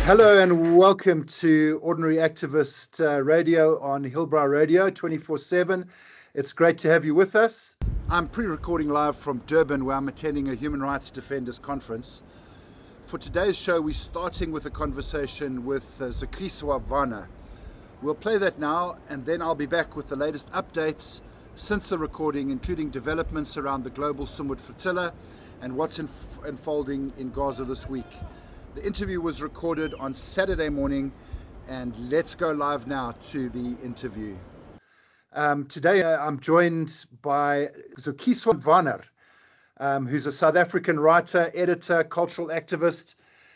Hello and welcome to Ordinary Activist Radio on Hillbrow Radio 24/7. It's great to have you with us. I'm pre-recording live from Durban, where I'm attending a human rights defenders conference. For today's show, we're starting with a conversation with Zukiswa Wanner. We'll play that now, and then I'll be back with the latest updates since the recording, including developments around the Global Sumud Flotilla and what's unfolding in Gaza this week. The interview was recorded on Saturday morning, and let's go live now to the interview. Today I'm joined by Zukiswa Wanner, who's a South African writer, editor, cultural activist.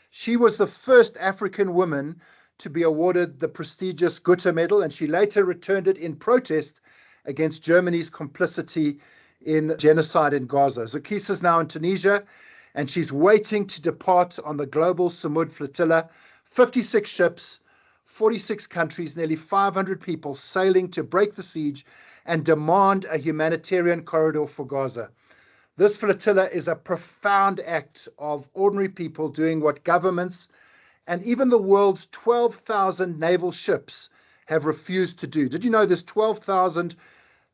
She was the first African woman to be awarded the prestigious Goethe Medal, and she later returned it in protest against Germany's complicity in genocide in Gaza. Zukiswa is now in Tunisia, and she's waiting to depart on the Global Sumud Flotilla. 56 ships, 46 countries, nearly 500 people sailing to break the siege and demand a humanitarian corridor for Gaza. This flotilla is a profound act of ordinary people doing what governments and even the world's 12,000 naval ships have refused to do. Did you know there's 12,000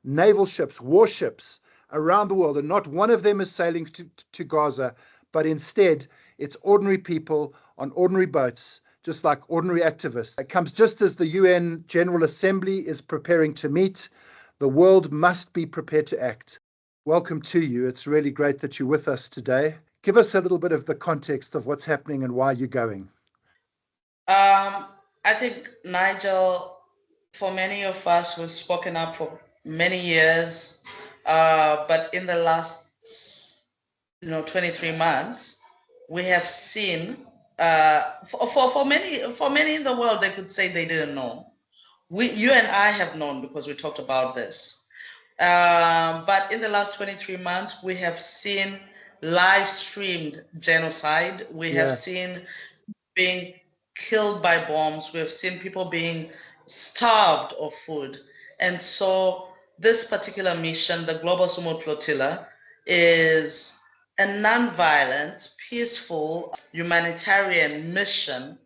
naval ships, warships, around the world, and not one of them is sailing to Gaza, but instead it's ordinary people on ordinary boats, just like ordinary activists. It comes just as the UN General Assembly is preparing to meet. The world must be prepared to act. Welcome to you. It's really great that you're with us today. Give us a little bit of the context of what's happening and why you're going. I think, Nigel, for many of us, we've spoken up for many years, but in the last 23 months, we have seen, for many in the world, they could say they didn't know. You and I have known because we talked about this. But in the last 23 months, we have seen live streamed genocide. We have seen being killed by bombs. We have seen people being starved of food. And so this particular mission, the Global Sumud Flotilla, is a non-violent, peaceful, humanitarian mission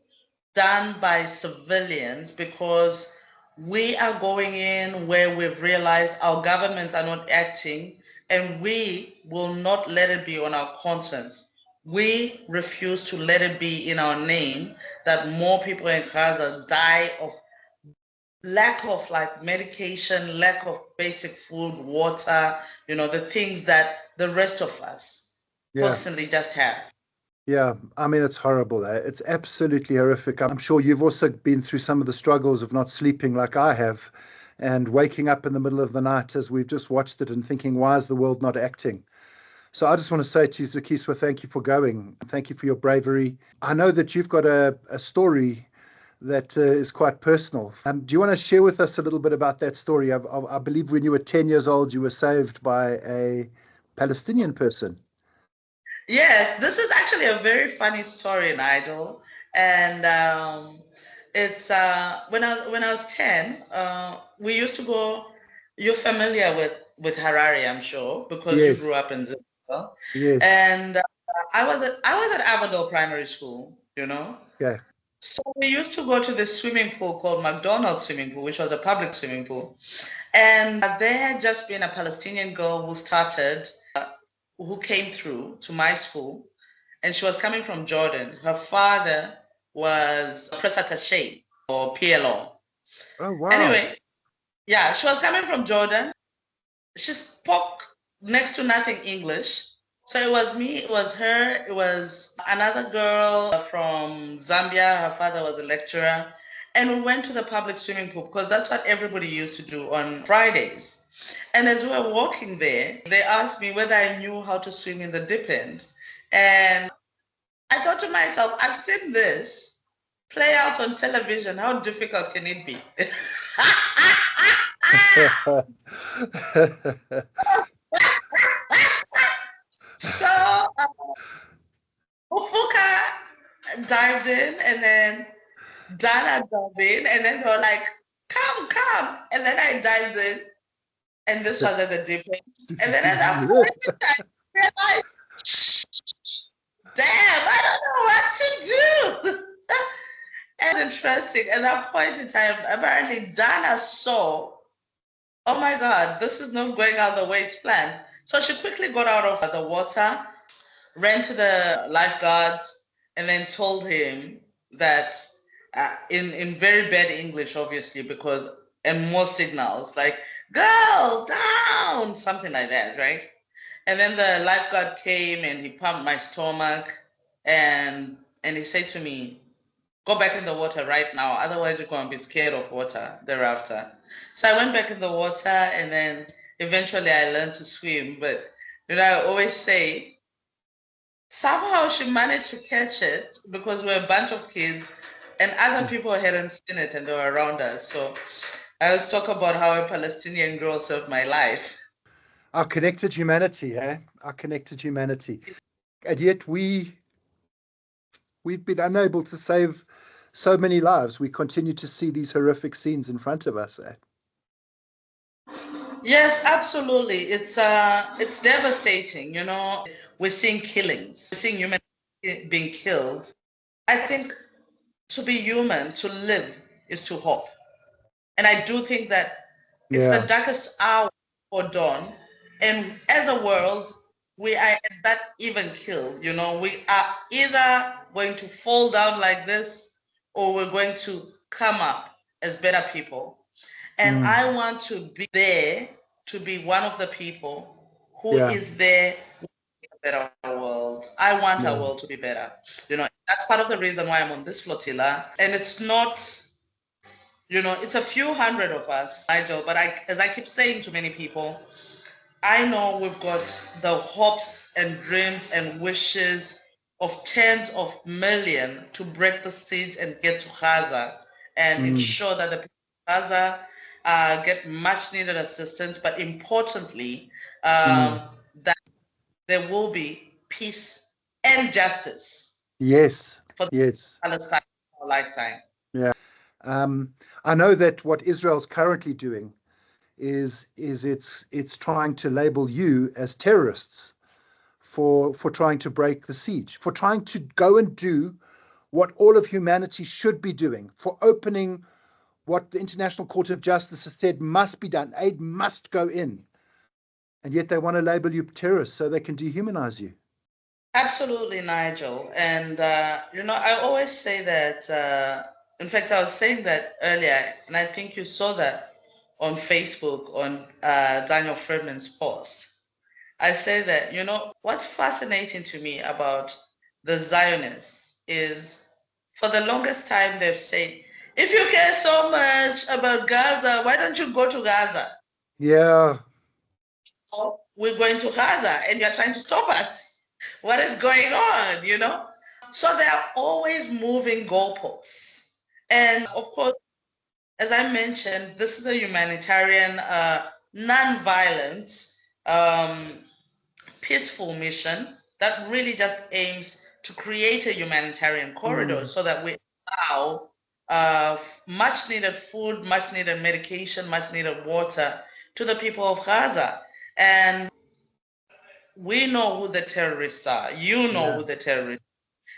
done by civilians, because we are going in where we've realized our governments are not acting, and we will not let it be on our conscience. We refuse to let it be in our name that more people in Gaza die of lack of medication, lack of basic food, water, the things that the rest of us constantly just have. Yeah, I mean, it's horrible. It's absolutely horrific. I'm sure you've also been through some of the struggles of not sleeping like I have, and waking up in the middle of the night as we've just watched it and thinking, why is the world not acting? So I just want to say to you, Zukiswa, thank you for going. Thank you for your bravery. I know that you've got a story that is quite personal. Do you want to share with us a little bit about that story? I believe when you were 10 years old, you were saved by a Palestinian person. Yes, this is actually a very funny story, Nigel. And it's when I was 10, we used to go. You're familiar with Harare, I'm sure, because you grew up in Zimbabwe. Yes. And I was at Avondale Primary School, Yeah. So we used to go to this swimming pool called McDonald's swimming pool, which was a public swimming pool. And there had just been a Palestinian girl who came through to my school, and she was coming from Jordan. Her father was press attaché for PLO. Oh, wow. Anyway, yeah, she was coming from Jordan. She spoke next to nothing English. So it was me, it was her, it was another girl from Zambia. Her father was a lecturer. And we went to the public swimming pool because that's what everybody used to do on Fridays. And as we were walking there, they asked me whether I knew how to swim in the dip end. And I thought to myself, I've seen this play out on television. How difficult can it be? So Ufuka dived in, and then Dana dived in, and then they were like, come. And then I dived in, and this was at the deep end. And then at that point, I realized, damn, I don't know what to do. interesting. At that point in time, apparently Dana saw, oh my God, this is not going out the way it's planned. So she quickly got out of the water, ran to the lifeguards, and then told him that in very bad English, obviously, because, and more signals like, go down, something like that, right? And then the lifeguard came and he pumped my stomach and he said to me, go back in the water right now, otherwise you're going to be scared of water thereafter. So I went back in the water and then eventually I learned to swim. But I always say, somehow she managed to catch it because we're a bunch of kids and other people hadn't seen it and they were around us. So I always talk about how a Palestinian girl saved my life. Our connected humanity, Our connected humanity. And yet we've been unable to save so many lives. We continue to see these horrific scenes in front of us, Yes, absolutely. It's devastating, We're seeing killings. We're seeing human being killed. I think to be human, to live, is to hope. And I do think that it's the darkest hour for dawn. And as a world, we are at that even kill, We are either going to fall down like this or we're going to come up as better people. And I want to be there to be one of the people who is there with a better world. I want our world to be better. That's part of the reason why I'm on this flotilla. And it's not, it's a few hundred of us, Nigel, but as I keep saying to many people, I know we've got the hopes and dreams and wishes of tens of millions to break the siege and get to Gaza and ensure that the people of Gaza get much needed assistance, but importantly, that there will be peace and justice. Yes. For Palestine in our lifetime. Yeah. I know that what Israel's currently doing is it's trying to label you as terrorists for trying to break the siege, for trying to go and do what all of humanity should be doing, for opening what the International Court of Justice has said must be done. Aid must go in. And yet they want to label you terrorists so they can dehumanize you. Absolutely, Nigel. And, I always say that, in fact, I was saying that earlier, and I think you saw that on Facebook on Daniel Friedman's post. I say that, what's fascinating to me about the Zionists is for the longest time they've said, if you care so much about Gaza, why don't you go to Gaza? Yeah. Oh, we're going to Gaza and you're trying to stop us. What is going on, So they're always moving goalposts. And of course, as I mentioned, this is a humanitarian, non-violent, peaceful mission that really just aims to create a humanitarian corridor so that we allow much needed food, much needed medication, much needed water to the people of Gaza. And we know who the terrorists are. You know who the terrorists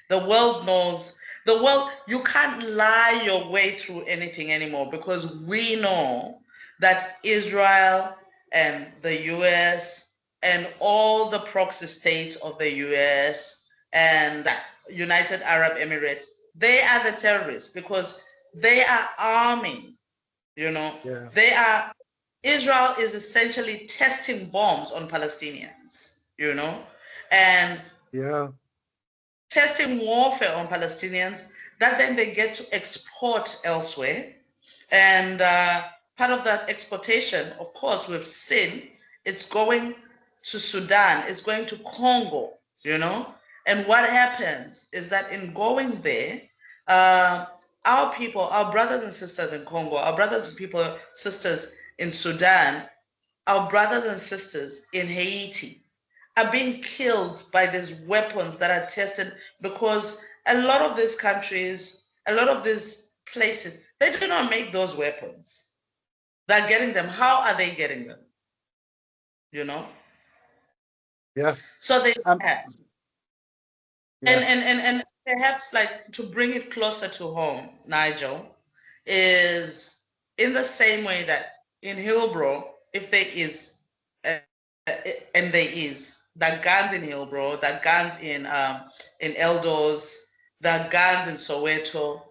are. The world knows. The world, you can't lie your way through anything anymore because we know that Israel and the US and all the proxy states of the US and United Arab Emirates, they are the terrorists because they are arming, Israel is essentially testing bombs on Palestinians, and testing warfare on Palestinians that then they get to export elsewhere. And part of that exportation, of course, we've seen it's going to Sudan, it's going to Congo, And what happens is that in going there, our people, our brothers and sisters in Congo, our brothers and sisters in Sudan, our brothers and sisters in Haiti, are being killed by these weapons that are tested because a lot of these countries, a lot of these places, they do not make those weapons. They're getting them. How are they getting them? Yeah. So they have. And perhaps like to bring it closer to home, Nigel, is in the same way that in Hillbrow, if there is, uh, and there is, there are guns in Hillbrow, there are guns in Eldos, there are guns in Soweto,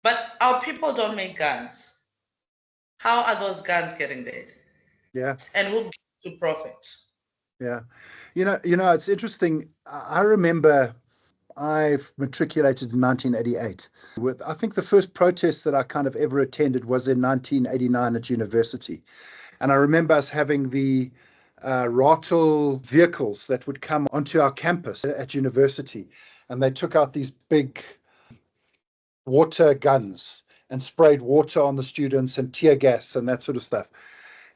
but our people don't make guns. How are those guns getting there? Yeah. And who gets to profit? Yeah. It's interesting. I remember I matriculated in 1988. I think the first protest that I kind of ever attended was in 1989 at university. And I remember us having the Rattle vehicles that would come onto our campus at university. And they took out these big water guns and sprayed water on the students and tear gas and that sort of stuff.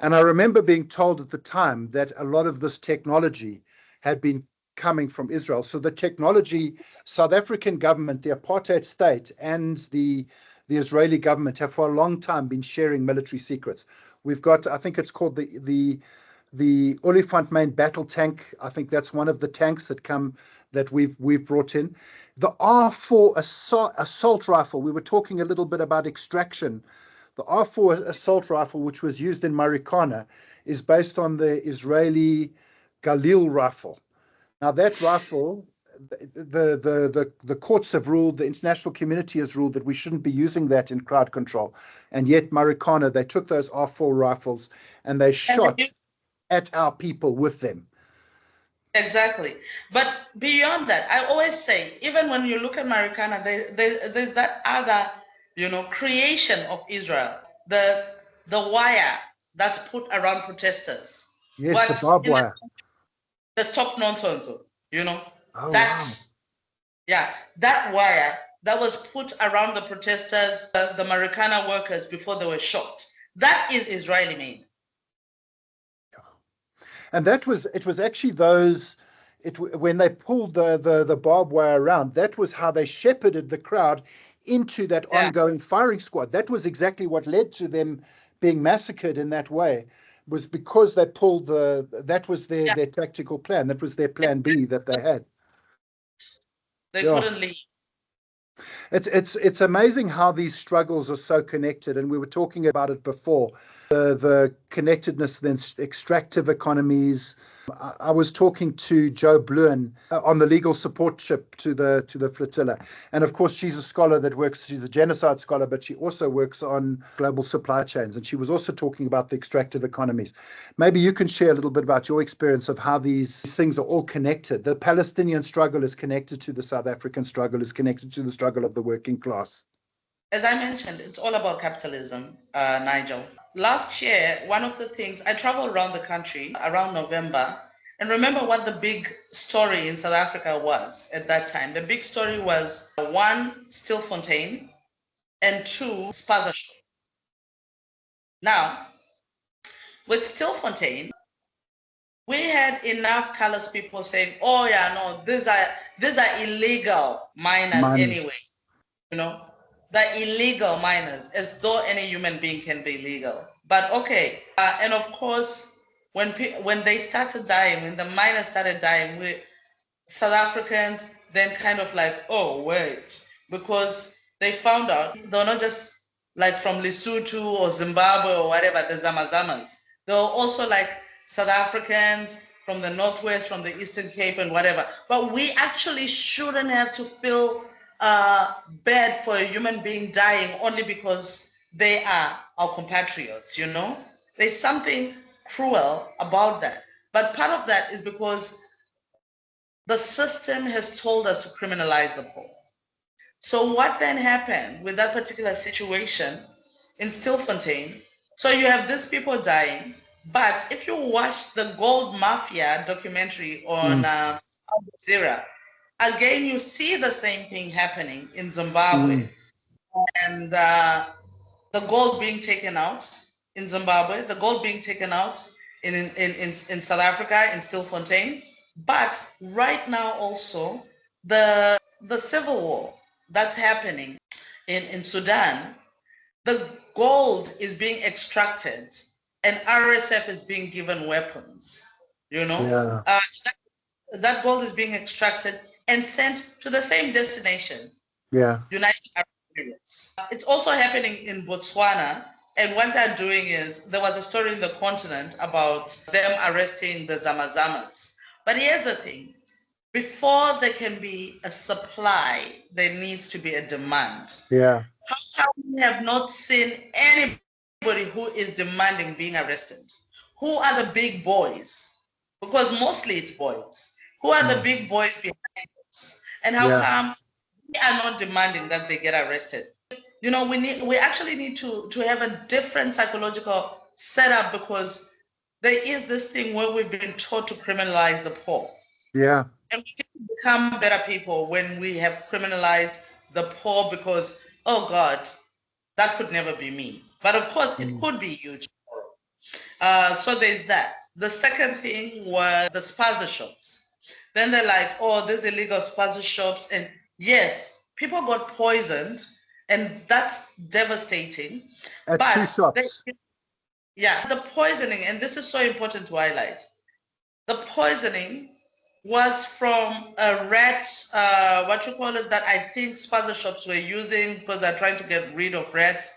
And I remember being told at the time that a lot of this technology had been coming from Israel. So the technology, South African government, the apartheid state, and the Israeli government have for a long time been sharing military secrets. We've got, I think it's called the Olifant main battle tank. I think that's one of the tanks that we've brought in. The R4 assault rifle. We were talking a little bit about extraction. The R4 assault rifle, which was used in Marikana, is based on the Israeli Galil rifle. Now that rifle, the courts have ruled, the international community has ruled that we shouldn't be using that in crowd control. And yet Marikana, they took those R4 rifles and they shot at our people with them. Exactly. But beyond that, I always say, even when you look at Marikana, there's that other, creation of Israel, the wire that's put around protesters. Yes, the barbed wire. The stop nonsense, Oh, that, wow. yeah, that wire that was put around the protesters, the Marikana workers before they were shot. That is Israeli made. And it was actually when they pulled the barbed wire around, that was how they shepherded the crowd into that ongoing firing squad. That was exactly what led to them being massacred in that way, was because they pulled that was their tactical plan. That was their plan B that they had. They couldn't leave. It's amazing how these struggles are so connected, and we were talking about it before. The connectedness, the extractive economies. I was talking to Joe Bluen on the legal support ship to the flotilla, and of course she's a scholar that works. She's a genocide scholar, but she also works on global supply chains, and she was also talking about the extractive economies. Maybe you can share a little bit about your experience of how these things are all connected. The Palestinian struggle is connected to the South African struggle, is connected to the struggle of the working class. As I mentioned, it's all about capitalism, Nigel. Last year, one of the things, I traveled around the country around November, and remember what the big story in South Africa was at that time. The big story was 1, Stilfontein, and 2, Spaza Show. Now, with Stilfontein, we had enough callous people saying, oh yeah, no, these are illegal miners anyway, the illegal miners, as though any human being can be illegal. But okay, and of course, when they started dying, when the miners started dying, South Africans then kind of like, oh wait, because they found out they're not just like from Lesotho or Zimbabwe or whatever, the Zamazamas. They were also like South Africans from the Northwest, from the Eastern Cape and whatever. But we actually shouldn't have to feel bad for a human being dying only because they are our compatriots, There's something cruel about that. But part of that is because the system has told us to criminalize the poor. So what then happened with that particular situation in Stilfontein? So you have these people dying, but if you watch the Gold Mafia documentary on Al Jazeera, again, you see the same thing happening in Zimbabwe. And the gold being taken out in Zimbabwe, the gold being taken out in South Africa, in Stilfontein. But right now also, the civil war that's happening in Sudan, the gold is being extracted and RSF is being given weapons, Yeah. That gold is being extracted and sent to the same destination, Yeah. United Arab Emirates. It's also happening in Botswana. And what they're doing is, there was a story in the Continent about them arresting the Zamazamats. But here's the thing. Before there can be a supply, there needs to be a demand. Yeah. How come we have not seen anybody who is demanding being arrested? Who are the big boys? Because mostly it's boys. Who are the big boys behind us? And how come we are not demanding that they get arrested? You know, we actually need to have a different psychological setup, because there is this thing where we've been taught to criminalize the poor. Yeah. And we can become better people when we have criminalized the poor, because, oh God, that could never be me. But of course, it could be you tomorrow. So there's that. The second thing was the spaza shops. Then they're like, oh, there's illegal spaza shops. And yes, people got poisoned, and that's devastating. At two shops. Yeah, the poisoning, and this is so important to highlight. The poisoning was from a rat, what you call it, that I think spaza shops were using because they're trying to get rid of rats,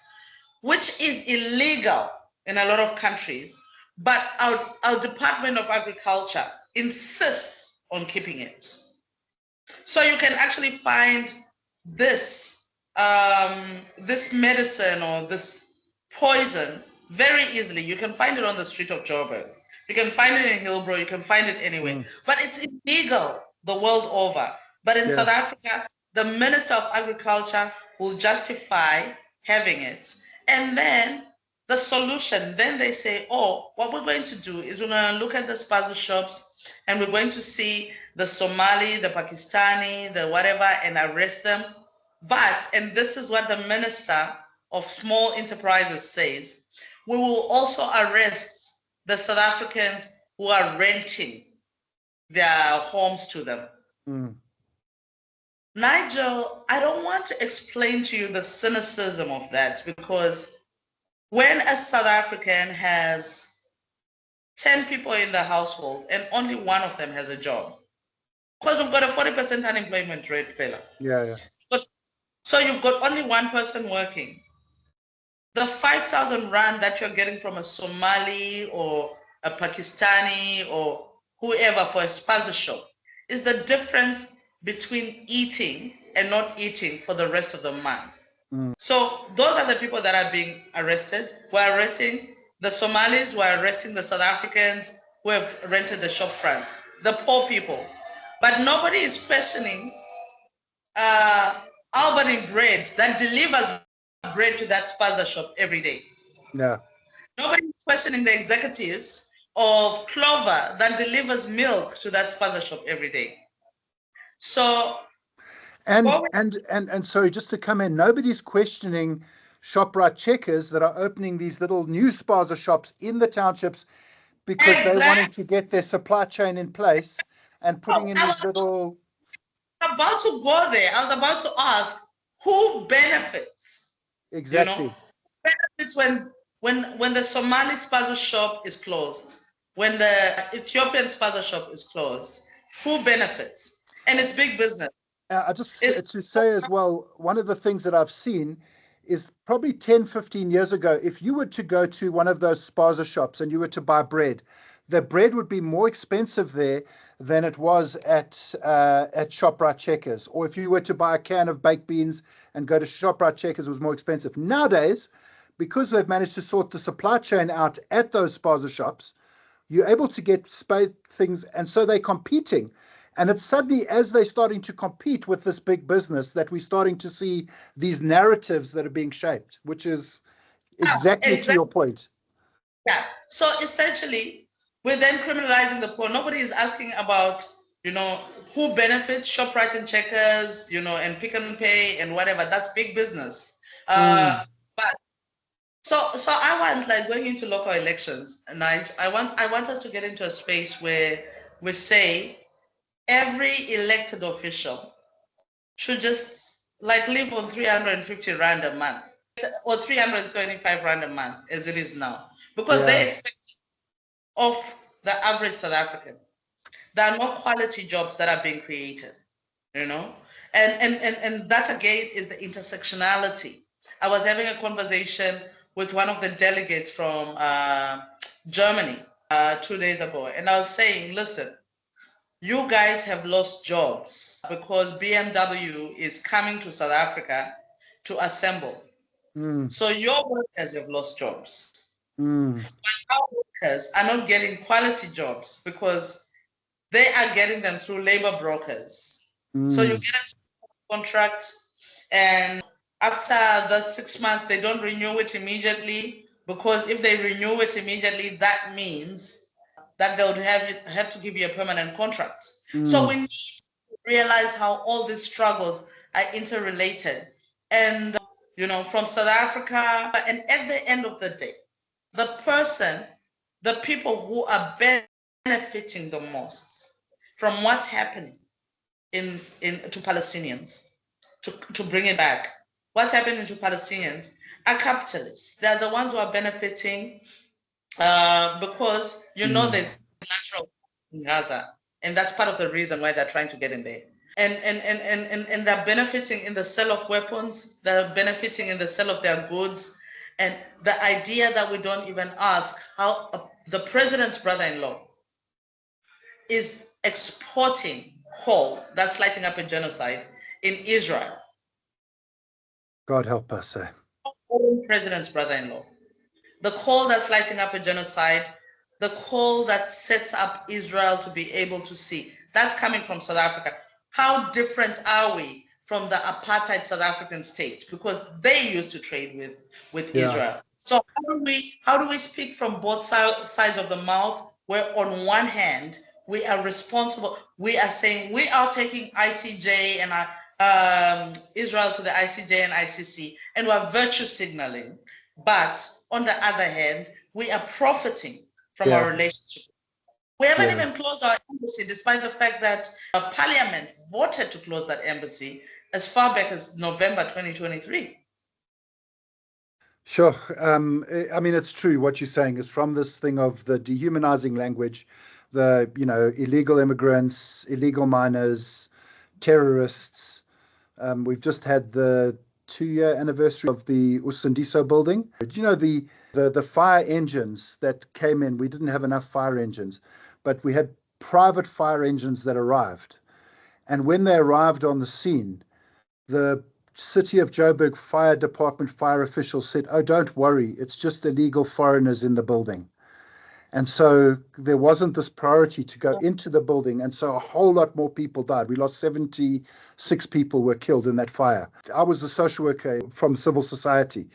which is illegal in a lot of countries. But our Department of Agriculture insists on keeping it. So you can actually find this, this medicine or this poison very easily. You can find it on the street of Joburg. You can find it in Hillbrow. You can find it anywhere. But it's illegal the world over. But in South Africa, the Minister of Agriculture will justify having it. And then the solution, then they say, oh, what we're going to do is we're going to look at the spaza shops, and we're going to see the Somali, the Pakistani, the whatever, and arrest them. But, and this is what the Minister of Small Enterprises says, we will also arrest the South Africans who are renting their homes to them. Nigel, I don't want to explain to you the cynicism of that, because when a South African has 10 people in the household and only one of them has a job, because we've got a 40% unemployment rate, Bella. Yeah. So you've got only one person working. The 5,000 rand that you're getting from a Somali or a Pakistani or whoever for a spaza shop is the difference between eating and not eating for the rest of the month. So those are the people that are being arrested. We're arresting the Somalis, we're arresting the South Africans who have rented the shop front, the poor people. But nobody is questioning Albany Bread that delivers bread to that spaza shop every day. Yeah. Nobody is questioning the executives of Clover that delivers milk to that spaza shop every day. So and sorry, just to come in, nobody's questioning ShopRite Checkers that are opening these little new spaza shops in the townships because they're wanting to get their supply chain in place and putting in these little. I'm about to go there. I was about to ask who benefits. Exactly. You know, benefits when the Somali spaza shop is closed, when the Ethiopian spaza shop is closed. Who benefits? And it's big business. I just to say as well, one of the things that I've seen is probably 10, 15 years ago, if you were to go to one of those spaza shops and you were to buy bread, the bread would be more expensive there than it was at ShopRite Checkers. Or if you were to buy a can of baked beans and go to ShopRite Checkers, it was more expensive. Nowadays, because they've managed to sort the supply chain out at those spaza shops, you're able to get things, and so they're competing. And it's suddenly, as they're starting to compete with this big business, that we're starting to see these narratives that are being shaped, which is exactly to your point. Yeah. So essentially, we're then criminalizing the poor. Nobody is asking about, who benefits, ShopRite and Checkers, and Pick and Pay and whatever. That's big business. But so I want, like, going into local elections, Nigel, I want us to get into a space where we say every elected official should just live on 350 rand a month or 375 rand a month as it is now, because they expect of the average South African. There are no quality jobs that are being created. you know? And that again is the intersectionality. I was having a conversation with one of the delegates from Germany 2 days ago, and I was saying, listen, you guys have lost jobs because BMW is coming to South Africa to assemble. So your workers have lost jobs. But our workers are not getting quality jobs because they are getting them through labor brokers. So you get a contract, and after the 6 months, they don't renew it immediately, because if they renew it immediately, that means that they would have to give you a permanent contract. So we need to realize how all these struggles are interrelated. And, from South Africa, and at the end of the day, the people who are benefiting the most from what's happening to Palestinians, to bring it back, what's happening to Palestinians are capitalists. They're the ones who are benefiting because there's natural in Gaza, and that's part of the reason why they're trying to get in there. And they're benefiting in the sale of weapons, they're benefiting in the sale of their goods. And the idea that we don't even ask how the president's brother-in-law is exporting coal that's lighting up a genocide in Israel. God help us. President's brother-in-law. The coal that's lighting up a genocide, the coal that sets up Israel to be able to see, that's coming from South Africa. How different are we from the apartheid South African state? Because they used to trade with Israel. So how do we speak from both sides of the mouth, where on one hand we are responsible, we are saying we are taking ICJ and Israel to the ICJ and ICC, and we're virtue signaling, but on the other hand, we are profiting from our relationship. We haven't even closed our embassy, despite the fact that Parliament voted to close that embassy as far back as November 2023. Sure. I mean, it's true what you're saying is from this thing of the dehumanizing language, the, illegal immigrants, illegal miners, terrorists. We've just had the 2-year anniversary of the Usundiso building. Do you know the fire engines that came in? We didn't have enough fire engines, but we had private fire engines that arrived. And when they arrived on the scene, the City of Joburg Fire Department fire officials said, "Oh, don't worry, it's just illegal foreigners in the building." And so there wasn't this priority to go into the building. And so a whole lot more people died. We lost 76 people were killed in that fire. I was a social worker from civil society.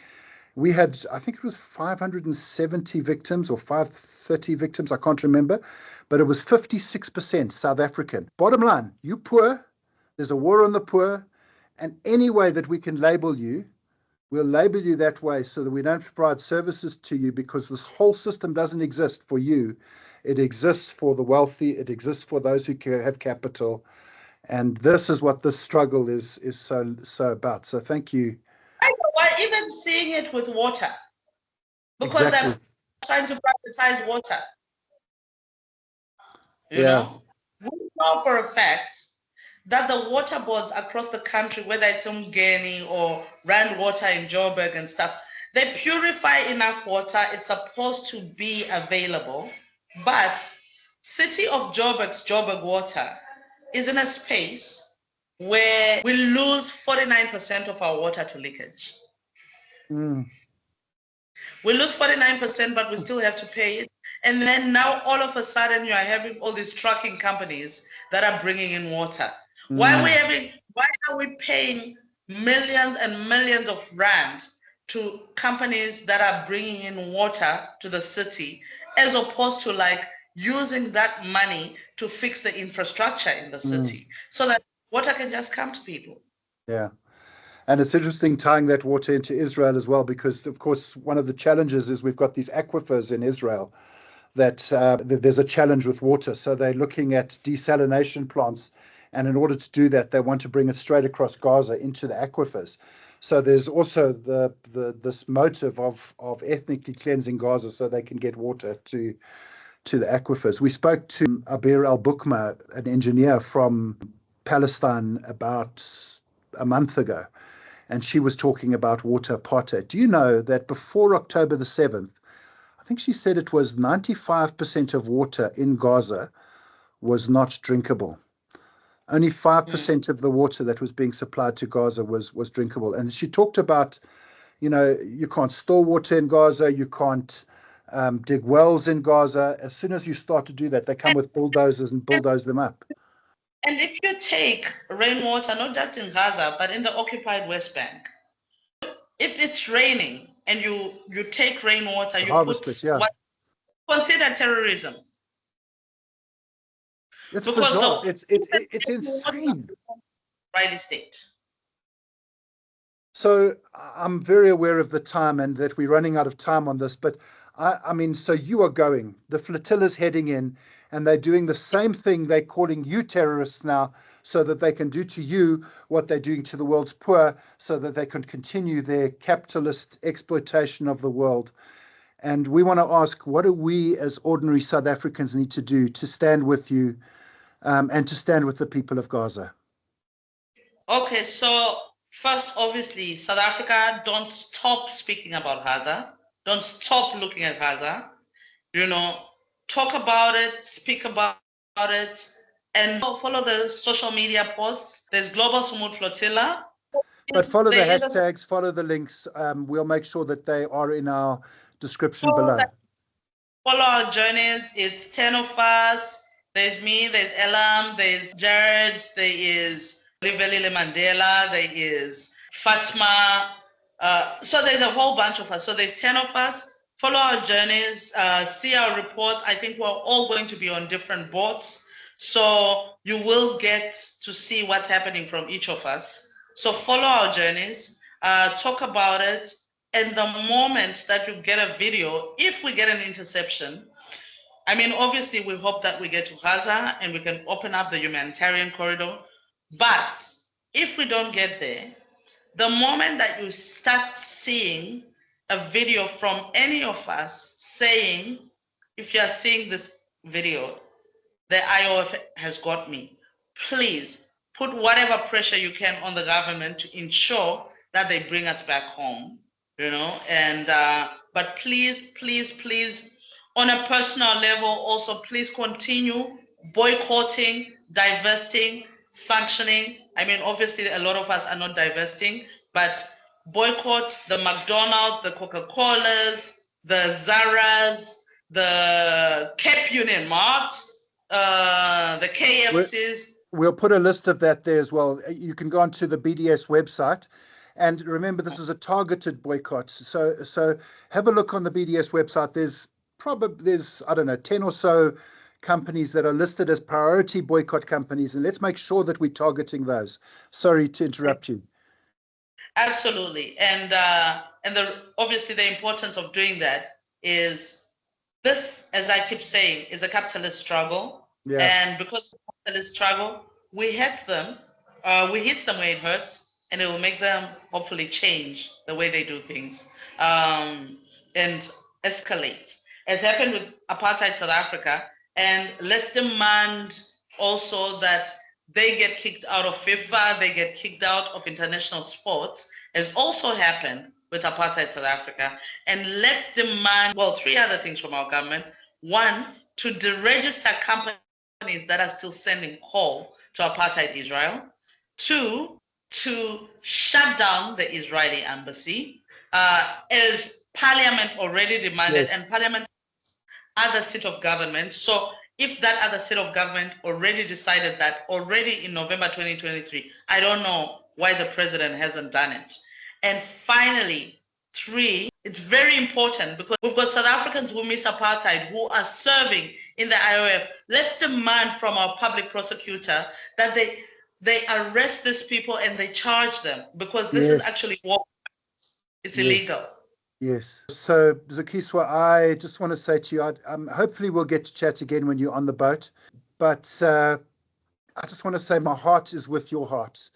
We had, I think it was 570 victims or 530 victims. I can't remember, but it was 56% South African. Bottom line, you poor, there's a war on the poor. And any way that we can label you, we'll label you that way so that we don't provide services to you, because this whole system doesn't exist for you. It exists for the wealthy. It exists for those who have capital. And this is what this struggle is so about. So thank you. We're even seeing it with water, because they're trying to privatize water. We know for a fact that the water boards across the country, whether it's Umgeni or Rand Water in Joburg and stuff, they purify enough water. It's supposed to be available, but City of Joburg's Joburg Water is in a space where we lose 49% of our water to leakage. We lose 49%, but we still have to pay it. And then now all of a sudden you are having all these trucking companies that are bringing in water. Why are we paying millions and millions of rand to companies that are bringing in water to the city, as opposed to using that money to fix the infrastructure in the city so that water can just come to people? Yeah. And it's interesting tying that water into Israel as well, because, of course, one of the challenges is we've got these aquifers in Israel that there's a challenge with water. So they're looking at desalination plants. And in order to do that, they want to bring it straight across Gaza into the aquifers. So there's also this motive of ethnically cleansing Gaza so they can get water to the aquifers. We spoke to Abir Al-Bukma, an engineer from Palestine about a month ago, and she was talking about water apartheid. Do you know that before October the 7th, I think she said it was 95% of water in Gaza was not drinkable. Only 5% of the water that was being supplied to Gaza was drinkable. And she talked about, you can't store water in Gaza, you can't dig wells in Gaza. As soon as you start to do that, they come with bulldozers and bulldoze them up. And if you take rainwater, not just in Gaza, but in the occupied West Bank, if it's raining and you take rainwater, you Harvest it, yeah. what consider terrorism. It's because bizarre. It's insane. Israeli state. So I'm very aware of the time and that we're running out of time on this, but I mean, so you are going, the flotilla's heading in, and they're doing the same thing. They're calling you terrorists now so that they can do to you what they're doing to the world's poor, so that they can continue their capitalist exploitation of the world. And we want to ask, what do we as ordinary South Africans need to do to stand with you and to stand with the people of Gaza? Okay, so first, obviously, South Africa, don't stop speaking about Gaza. Don't stop looking at Gaza. Talk about it, speak about it, and follow the social media posts. There's Global Sumud Flotilla. But follow the hashtags, follow the links. We'll make sure that they are in our description below. Follow our journeys. It's 10 of us. There's me, there's Elam, there's Jared, there is Livelile Mandela, there is Fatma. So there's a whole bunch of us. So there's 10 of us. Follow our journeys, see our reports. I think we're all going to be on different boats. So you will get to see what's happening from each of us. So follow our journeys, talk about it. And the moment that you get a video, if we get an interception, I mean, obviously, we hope that we get to Gaza and we can open up the humanitarian corridor. But if we don't get there, the moment that you start seeing a video from any of us saying, if you are seeing this video, the IOF has got me, please put whatever pressure you can on the government to ensure that they bring us back home, but please, on a personal level, also, please continue boycotting, divesting, sanctioning. I mean, obviously, a lot of us are not divesting, but boycott the McDonald's, the Coca-Colas, the Zaras, the Cape Union Marts, the KFCs. We'll put a list of that there as well. You can go onto the BDS website. And remember, this is a targeted boycott. So have a look on the BDS website. There's 10 or so companies that are listed as priority boycott companies, and let's make sure that we're targeting those. Sorry to interrupt you. Absolutely, and obviously the importance of doing that is this, as I keep saying, is a capitalist struggle. Yeah. And because of the capitalist struggle, we hit them where it hurts. And it will make them hopefully change the way they do things and escalate, as happened with apartheid South Africa. And let's demand also that they get kicked out of FIFA, they get kicked out of international sports, as also happened with apartheid South Africa. And let's demand, three other things from our government. One, to deregister companies that are still sending coal to apartheid Israel. Two, to shut down the Israeli embassy, as Parliament already demanded. Yes. And Parliament is other seat of government. So if that other seat of government already decided that already in November 2023, I don't know why the president hasn't done it. And finally, three, it's very important because we've got South Africans who miss apartheid who are serving in the IOF. Let's demand from our public prosecutor that they arrest these people and they charge them, because this is actually war. It's illegal. Yes. So, Zukiswa, I just want to say to you, hopefully we'll get to chat again when you're on the boat. But I just want to say my heart is with your heart.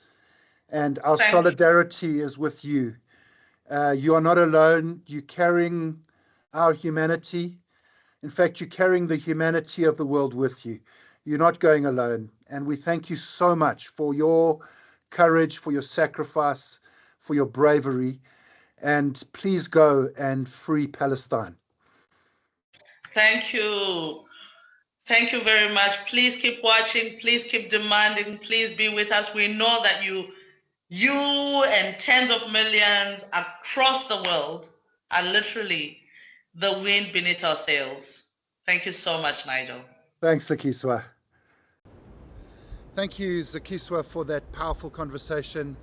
And our solidarity is with you. You are not alone. You're carrying our humanity. In fact, you're carrying the humanity of the world with you. You're not going alone. And we thank you so much for your courage, for your sacrifice, for your bravery. And please go and free Palestine. Thank you. Thank you very much. Please keep watching. Please keep demanding. Please be with us. We know that you and tens of millions across the world are literally the wind beneath our sails. Thank you so much, Nigel. Thanks, Zukiswa. Thank you, Zukiswa, for that powerful conversation.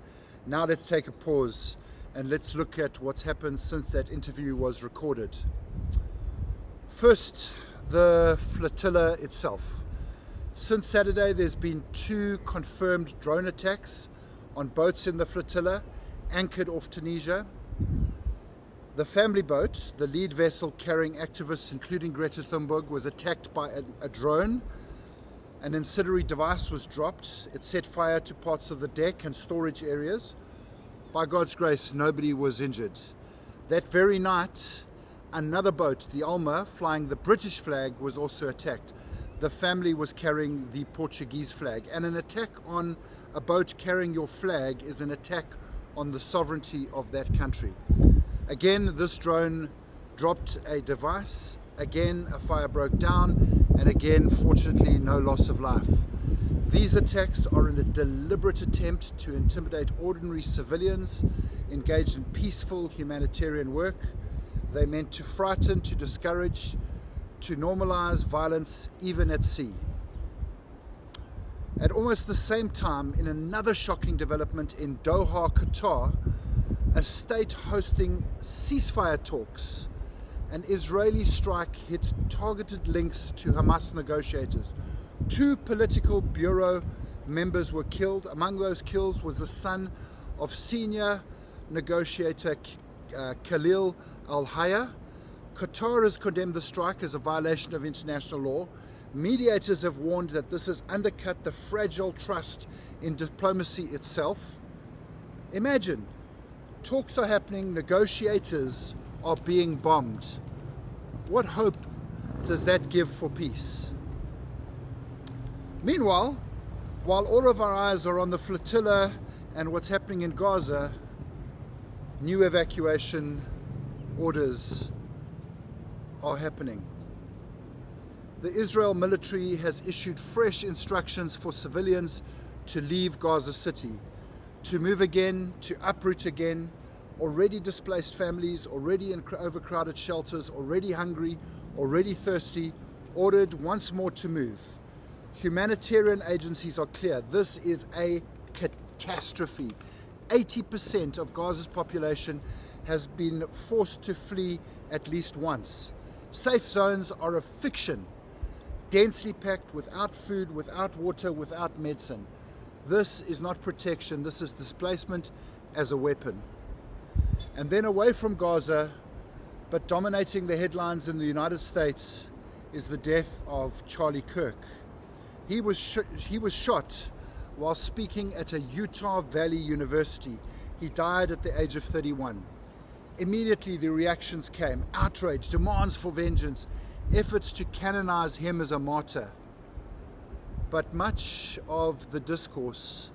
Now let's take a pause and let's look at what's happened since that interview was recorded. First, the flotilla itself. Since Saturday, there's been 2 confirmed drone attacks on boats in the flotilla anchored off Tunisia. The family boat, the lead vessel carrying activists including Greta Thunberg, was attacked by a drone. An incendiary device was dropped. It set fire to parts of the deck and storage areas. By God's grace, nobody was injured. That very night, another boat, the Alma, flying the British flag, was also attacked. The family was carrying the Portuguese flag. And an attack on a boat carrying your flag is an attack on the sovereignty of that country. Again, this drone dropped a device. Again, a fire broke down. And again, fortunately, no loss of life. These attacks are in a deliberate attempt to intimidate ordinary civilians engaged in peaceful humanitarian work. They're meant to frighten, to discourage, to normalize violence, even at sea. At almost the same time, in another shocking development in Doha, Qatar, a state hosting ceasefire talks, an Israeli strike hit targeted links to Hamas negotiators. 2 political bureau members were killed. Among those kills was the son of senior negotiator Khalil al-Hayya. Qatar has condemned the strike as a violation of international law. Mediators have warned that this has undercut the fragile trust in diplomacy itself. Imagine, talks are happening, negotiators are being bombed. What hope does that give for peace? Meanwhile, while all of our eyes are on the flotilla and what's happening in Gaza, new evacuation orders are happening. The Israel military has issued fresh instructions for civilians to leave Gaza City, to move again, to uproot again. Already displaced families, already in overcrowded shelters, already hungry, already thirsty, ordered once more to move. Humanitarian agencies are clear. This is a catastrophe. 80% of Gaza's population has been forced to flee at least once. Safe zones are a fiction, densely packed, without food, without water, without medicine. This is not protection, this is displacement as a weapon. And then away from Gaza, but dominating the headlines in the United States, is the death of Charlie Kirk. He was shot while speaking at a Utah Valley University. He died at the age of 31. Immediately the reactions came: outrage, demands for vengeance, efforts to canonize him as a martyr. But much of the discourse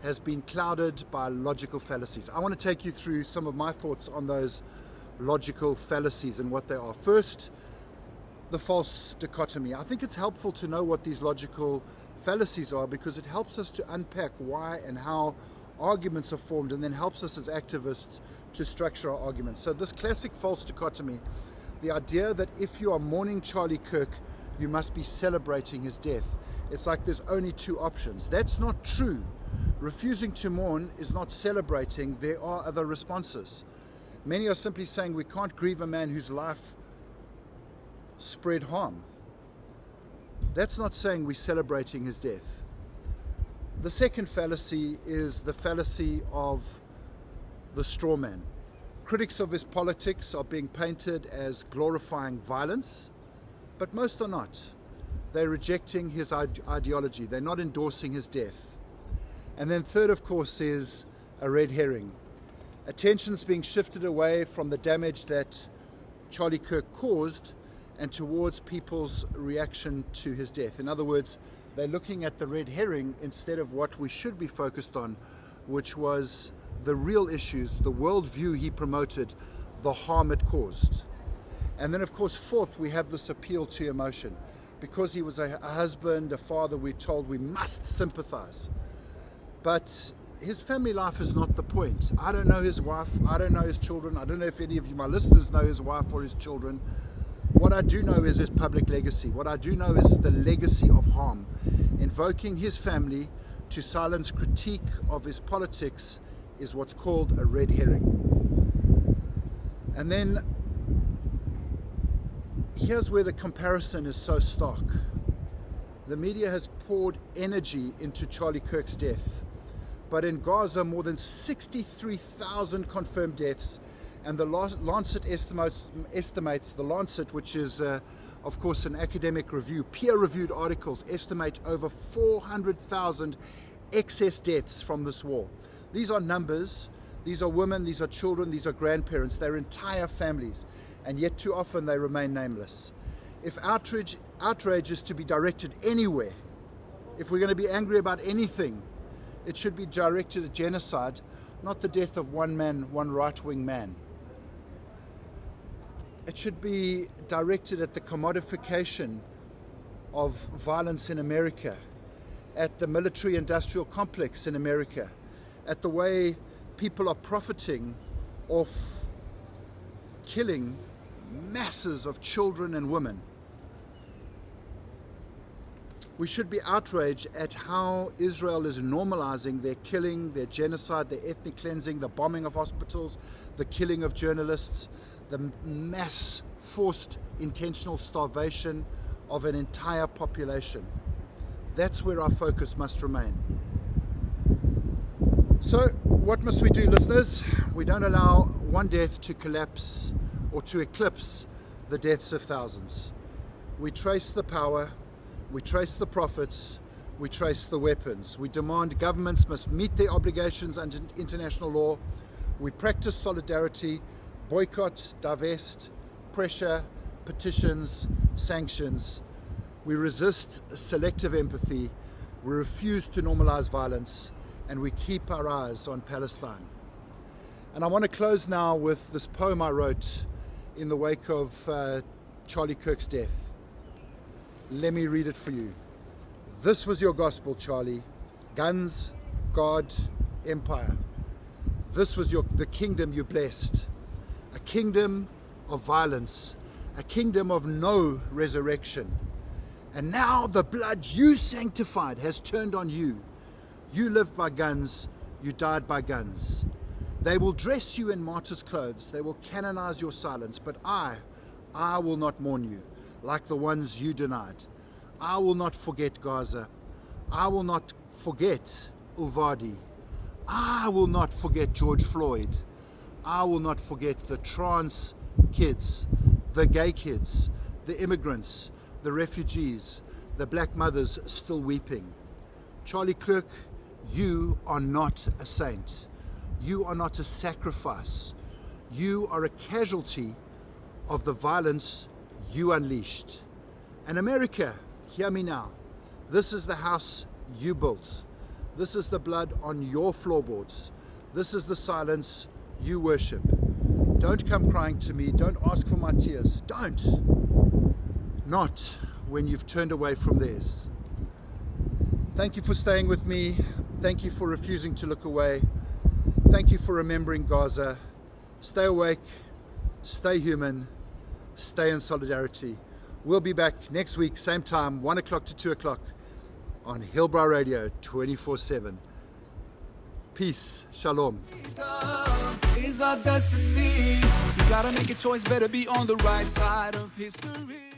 has been clouded by logical fallacies. I want to take you through some of my thoughts on those logical fallacies and what they are. First, the false dichotomy. I think it's helpful to know what these logical fallacies are because it helps us to unpack why and how arguments are formed, and then helps us as activists to structure our arguments. So this classic false dichotomy, the idea that if you are mourning Charlie Kirk, you must be celebrating his death. It's like there's only 2 options. That's not true. Refusing to mourn is not celebrating. There are other responses. Many are simply saying we can't grieve a man whose life spread harm. That's not saying we're celebrating his death. The second fallacy is the fallacy of the straw man. Critics of his politics are being painted as glorifying violence, but most are not. They're rejecting his ideology. They're not endorsing his death. And then third, of course, is a red herring. Attention's being shifted away from the damage that Charlie Kirk caused and towards people's reaction to his death. In other words, They're looking at the red herring instead of what we should be focused on, which was the real issues, the worldview he promoted, the harm it caused. And then, of course, fourth, we have this appeal to emotion. Because he was a husband, a father, we're told we must sympathize. But his family life is not the point. I don't know his wife. I don't know his children. I don't know if any of you, my listeners, know his wife or his children. What I do know is his public legacy. What I do know is the legacy of harm. Invoking his family to silence critique of his politics is what's called a red herring. And then here's where the comparison is so stark. The media has poured energy into Charlie Kirk's death, but in Gaza, more than 63,000 confirmed deaths, and the Lancet estimates, the Lancet, which is, of course, an academic review, peer-reviewed articles, estimate over 400,000 excess deaths from this war. These are numbers. These are women, these are children, these are grandparents, they're entire families, and yet too often they remain nameless. If outrage is to be directed anywhere, if we're going to be angry about anything, it should be directed at genocide, not the death of one man, one right-wing man. It should be directed at the commodification of violence in America, at the military-industrial complex in America, at the way people are profiting off killing masses of children and women. We should be outraged at how Israel is normalizing their killing, their genocide, their ethnic cleansing, the bombing of hospitals, the killing of journalists, the mass forced intentional starvation of an entire population. That's where our focus must remain. So what must we do, listeners? We don't allow one death to collapse or to eclipse the deaths of thousands. We trace the power, we trace the profits, we trace the weapons. We demand governments must meet their obligations under international law. We practice solidarity, boycott, divest, pressure, petitions, sanctions. We resist selective empathy. We refuse to normalize violence, and we keep our eyes on Palestine. And I want to close now with this poem I wrote in the wake of Charlie Kirk's death. Let me read it for you. This was your gospel, Charlie. Guns, God, empire. This was the kingdom you blessed. A kingdom of violence, a kingdom of no resurrection. And now the blood you sanctified has turned on you. You lived by guns, you died by guns. They will dress you in martyr's clothes, they will canonize your silence, but I will not mourn you like the ones you denied. I will not forget Gaza. I will not forget Uvalde. I will not forget George Floyd. I will not forget the trans kids, the gay kids, the immigrants, the refugees, the black mothers still weeping. Charlie Kirk, you are not a saint. You are not a sacrifice. You are a casualty of the violence you unleashed. And America, hear me now. This is the house you built. This is the blood on your floorboards. This is the silence you worship. Don't come crying to me. Don't ask for my tears. Don't. Not when you've turned away from theirs. Thank you for staying with me. Thank you for refusing to look away. Thank you for remembering Gaza. Stay awake, stay human, stay in solidarity. We'll be back next week, same time, 1 o'clock to 2 o'clock on Hillbrow Radio 24/7. Peace. Shalom. Is our destiny. You gotta make a choice, better be on the right side of history.